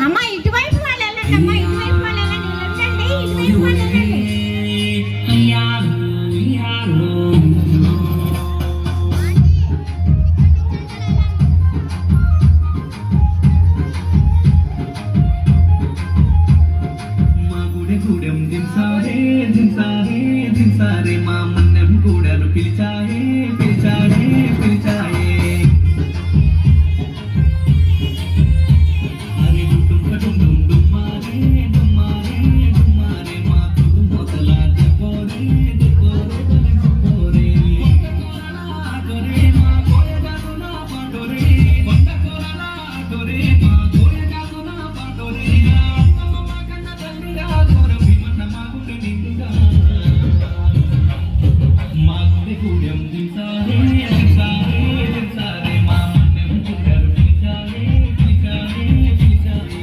అమ్మ ఇటువైపు వాళ్ళు వెళ్ళండి, అమ్మ ఇటువైపు వాళ్ళు వెళ్ళండి, వెళ్ళండి ఇటువైపు వాళ్ళు వెళ్ళండి. గూడెం దింసారే దింసారే దింసారే మా మన్నెం కూడను పిలిచాయే పిలిచాయే పిలిచాయే అరే డుమ్ డుమ్మారే డుమ్మారే డుమ్మారే మా తుడు మొదలా దెబ్బోరే దెబ్బోరే దెబ్బోరే కొరే మా కోయగాను నా పాటోరే కొండ కోరలా తోరే మా కోయగాను నా పాటోరే గూడెం దింసారే దింసారే దింసారే మా మన్నెం కూడను పిలిచాయే పిలిచాయే పిలిచాయే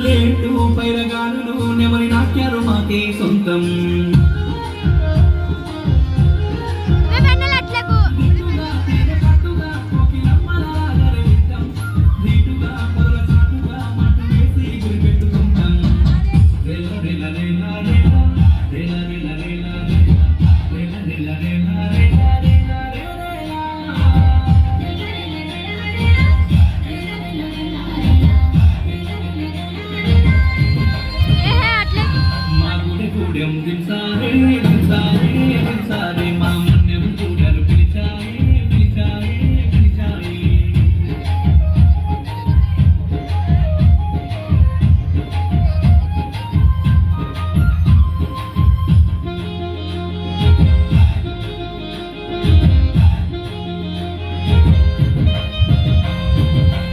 లేటు పైరగానులు నెమరి నాట్యాలు మాకే సొంతం గూడెం దింసారే దింసారే దింసారే మా మన్నెం కూడను పిలిచాయే పిలిచాయే పిలిచాయే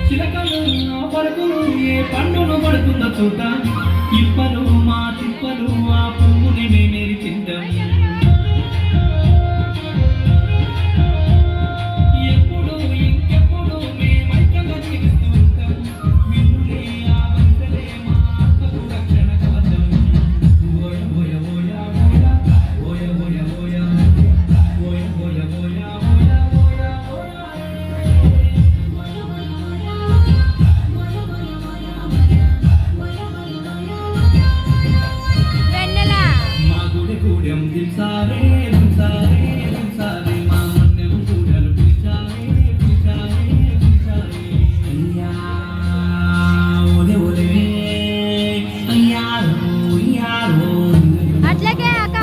చిలకలు పలుకులు ఏ పండును పడుతున్న చోట ఇప్పలు మా తిప్పలు ఆ పువ్వుని మేమేరి తింటాం ఎప్పుడు ఇంకెప్పుడు మేమైకగా జీవిస్తూ ఉంటాం విన్నులే ఆ వంతలే మా ఆత్మకు రక్షణ కవచం ఓయ ఓయ ఓయ ఓయ ఓయ ఓయ ఓయ ఓయ ఓయ గూడెం దింసారే దింసారే దింసారే మా మన్నెం కూడను పిలిచాయే పిలిచాయే పిలిచాయే అయ్యా ఓలే ఓలే అయ్యారో అయ్యారో అట్లాగే అక్క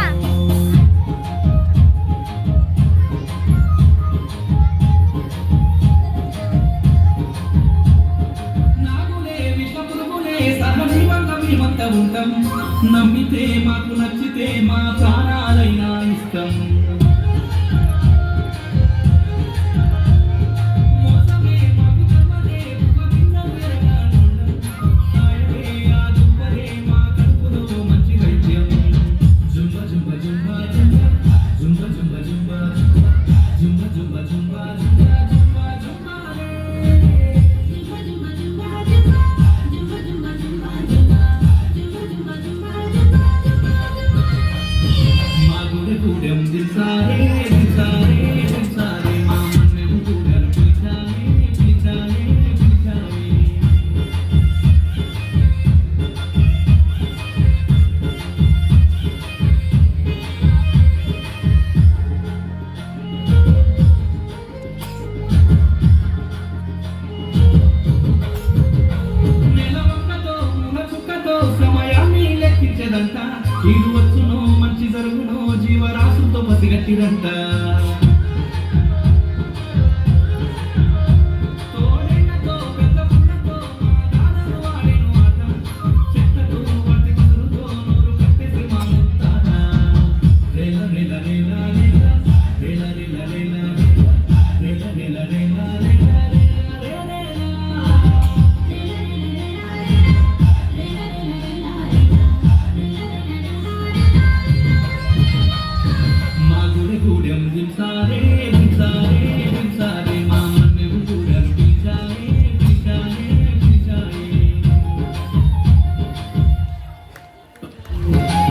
నాగులే విషపురుగులే సహజీవంగా మేమంతా ఉంటాం నమ్మితే మాకు నచ్చితే మా ప్రాణాలైనా ఇష్టం